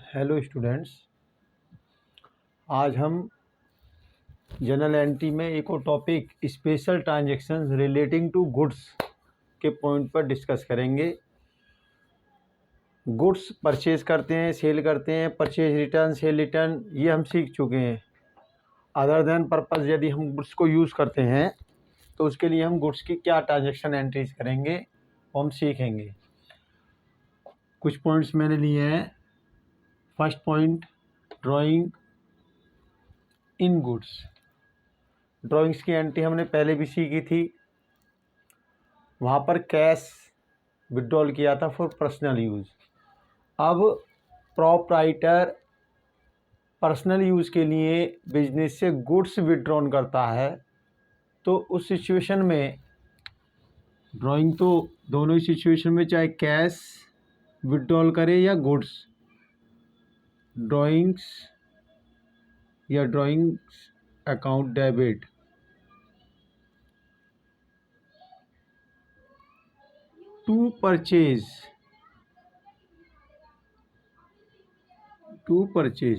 Hello students, आज हम general entry में एक और topic special transactions relating to goods के पॉइंट पर डिस्कस करेंगे। गुड्स परचेज करते हैं, सेल करते हैं, परचेज रिटर्न, सेल रिटर्न, ये हम सीख चुके हैं। अदर देन पर्पस यदि हम गुड्स को यूज़ करते हैं तो उसके लिए हम गुड्स की क्या ट्रांजैक्शन एंट्रीज करेंगे वो हम सीखेंगे। कुछ पॉइंट्स मैंने लिए हैं। फर्स्ट पॉइंट, ड्राइंग इन गुड्स। ड्राइंग्स की एंट्री हमने पहले भी सीखी थी। वहाँ पर कैश विड्रॉल किया था फॉर पर्सनल यूज़। अब प्रॉपराइटर पर्सनल यूज़ के लिए बिजनेस से गुड्स विड्रॉन करता है, तो उस सिचुएशन में ड्राइंग तो दोनों ही सिचुएशन में, चाहे कैश विड्रॉल करे या गुड्स, ड्राइंग्स या drawings account debit to purchase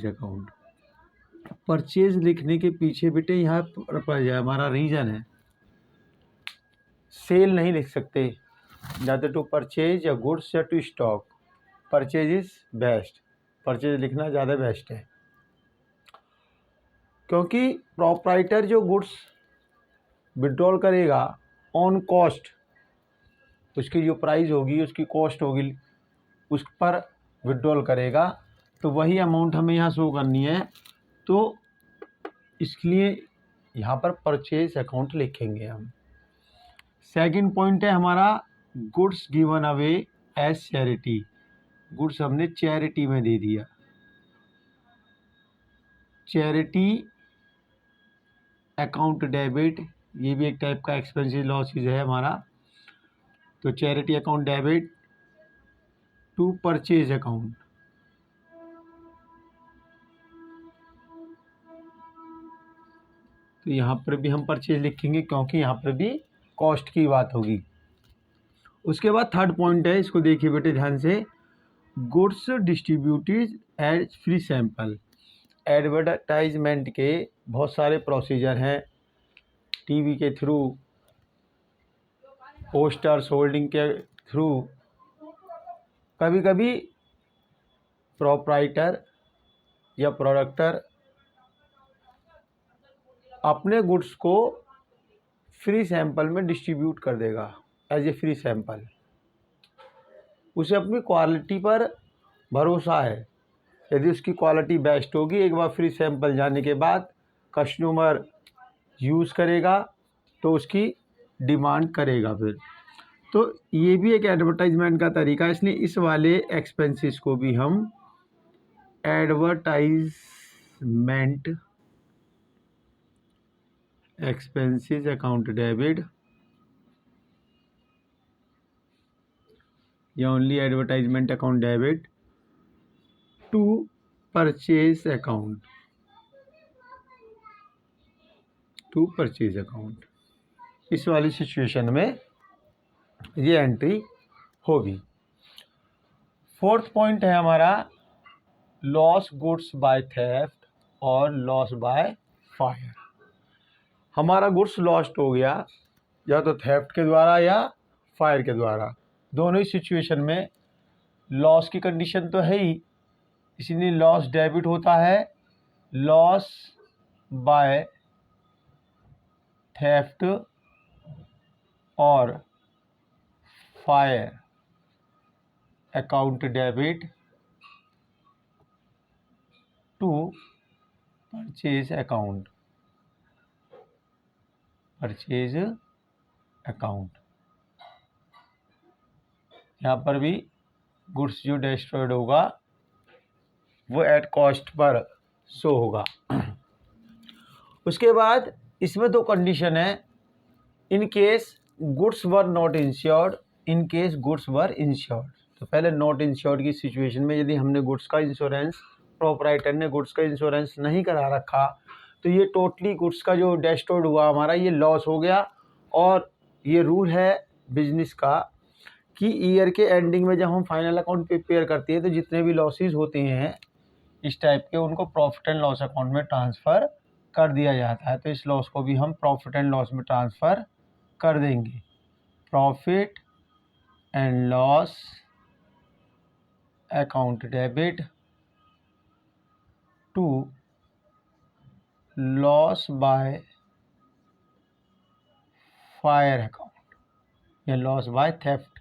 account. Purchase लिखने के पीछे बेटे यहाँ पर हमारा रीज़न है, सेल नहीं लिख सकते। ज़्यादा टू परचेज या गुड्स या to stock, purchase is best. Purchase लिखना ज़्यादा बेस्ट है, क्योंकि प्रॉपराइटर जो गुड्स विड्रॉल करेगा ऑन कॉस्ट, उसकी जो प्राइस होगी, उसकी कॉस्ट होगी, उस पर विड्रॉल करेगा, तो वही अमाउंट हमें यहाँ शो करनी है। तो इसलिए यहाँ पर परचेज अकाउंट लिखेंगे हम। सेकंड पॉइंट है हमारा goods given away as charity. Goods हमने चैरिटी में दे दिया। चैरिटी अकाउंट डेबिट, ये भी एक टाइप का एक्सपेंसिव लॉसेज है हमारा। तो charity account debit to purchase account. तो यहाँ पर भी हम परचेज लिखेंगे, क्योंकि यहाँ पर भी कॉस्ट की बात होगी। उसके बाद थर्ड पॉइंट है, इसको देखिए बेटे ध्यान से, goods distributed as free sample. Advertisement के बहुत सारे प्रोसीजर हैं, टीवी के थ्रू, पोस्टर्स, होल्डिंग के थ्रू। कभी कभी प्रोप्राइटर या प्रोडक्टर अपने गुड्स को फ्री सैंपल में डिस्ट्रीब्यूट कर देगा एज ए फ्री सैंपल। उसे अपनी क्वालिटी पर भरोसा है, यदि उसकी क्वालिटी बेस्ट होगी, एक बार फ्री सैंपल जाने के बाद कस्टमर यूज़ करेगा तो उसकी डिमांड करेगा फिर। तो ये भी एक एडवर्टाइजमेंट का तरीका है, इसलिए इस वाले एक्सपेंसेस को भी हम एडवर्टाइजमेंट एक्सपेंसेस अकाउंट डेबिट या only advertisement account debit to purchase account, to purchase account, इस वाली सिचुएशन में ये एंट्री होगी। फोर्थ पॉइंट है हमारा लॉस गुड्स बाय थेफ्ट और लॉस बाय फायर। हमारा गुड्स लॉस्ट हो गया या तो थेफ्ट के द्वारा या फायर के द्वारा, दोनों ही सिचुएशन में लॉस की कंडीशन तो है ही, इसलिए लॉस डेबिट होता है। लॉस बाय थेफ्ट और fire account debit to purchase account, purchase account. यहाँ पर भी गुड्स जो डिस्ट्रॉयड होगा वो एट कॉस्ट पर शो होगा। उसके बाद इसमें दो कंडीशन है, in case goods were not insured, in case goods were insured. तो पहले नॉट इंश्योर्ड की सिचुएशन में यदि हमने गुड्स का इंश्योरेंस, प्रोपराइटर ने गुड्स का इंश्योरेंस नहीं करा रखा, तो ये टोटली गुड्स का जो डिस्ट्रॉयड हुआ हमारा, ये लॉस हो गया। और ये रूल है बिजनेस का कि ईयर के एंडिंग में जब हम फाइनल अकाउंट प्रिपेयर करते हैं तो जितने भी लॉसेस होते हैं इस टाइप के उनको प्रॉफिट एंड लॉस अकाउंट में ट्रांसफ़र कर दिया जाता है। तो इस लॉस को भी हम प्रॉफिट एंड लॉस में ट्रांसफ़र कर देंगे। Profit and loss account debit to loss by fire account या loss by theft,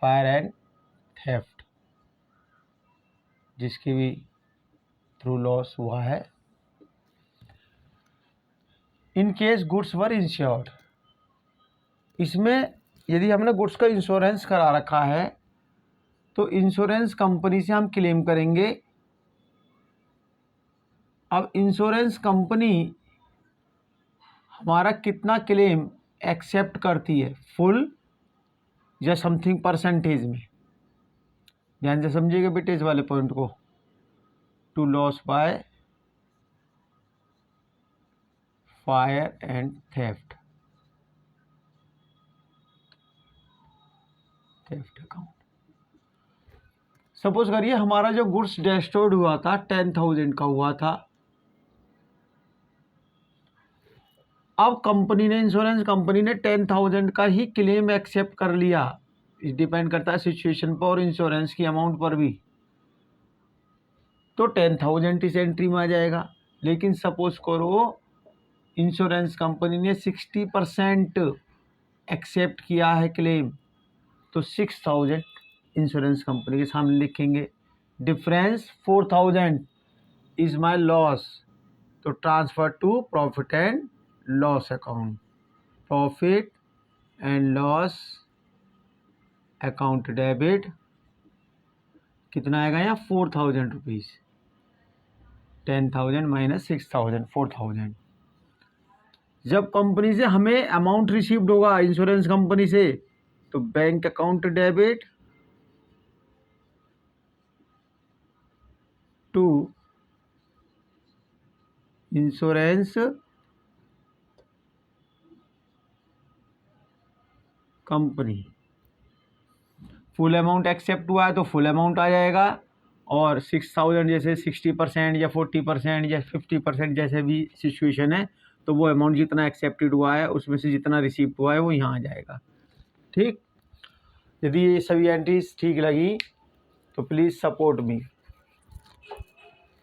fire and theft, जिसकी भी थ्रू लॉस हुआ है। In case goods were insured, इसमें यदि हमने गुड्स का इंश्योरेंस करा रखा है तो इंश्योरेंस कंपनी से हम क्लेम करेंगे। अब इंश्योरेंस कंपनी हमारा कितना क्लेम एक्सेप्ट करती है, फुल या समथिंग परसेंटेज में, ध्यान से समझिएगा बेटे इस वाले पॉइंट को। To loss by fire and theft account. Suppose करिए हमारा जो गुड्स डिस्ट्रॉयड हुआ था 10,000 का हुआ था। अब कंपनी ने, इंश्योरेंस कंपनी ने 10,000 का ही क्लेम एक्सेप्ट कर लिया। इस डिपेंड करता है सिचुएशन पर और इंश्योरेंस की अमाउंट पर भी। तो 10,000 इस एंट्री में आ जाएगा। लेकिन सपोज करो इंश्योरेंस कंपनी ने 60% एक्सेप्ट किया है क्लेम, तो 6,000 इंश्योरेंस कंपनी के सामने लिखेंगे। डिफरेंस 4,000 इज माय लॉस, तो transfer to profit and loss account. Profit and loss account debit कितना आएगा यहाँ, 4,000 रुपीज़। 10,000 माइनस 6,000, 4,000। जब कंपनी से हमें अमाउंट रिसीव्ड होगा इंश्योरेंस कंपनी से, तो bank account debit to insurance company. Full amount accept हुआ है तो फुल अमाउंट आ जाएगा, और 6,000 जैसे 60% या 40% या 50% जैसे भी सिचुएशन है, तो वो अमाउंट जितना एक्सेप्टेड हुआ है उसमें से जितना रिसीव हुआ है वो यहाँ आ जाएगा। ठीक, यदि ये सभी एंट्रीज ठीक लगी तो प्लीज़ सपोर्ट मी।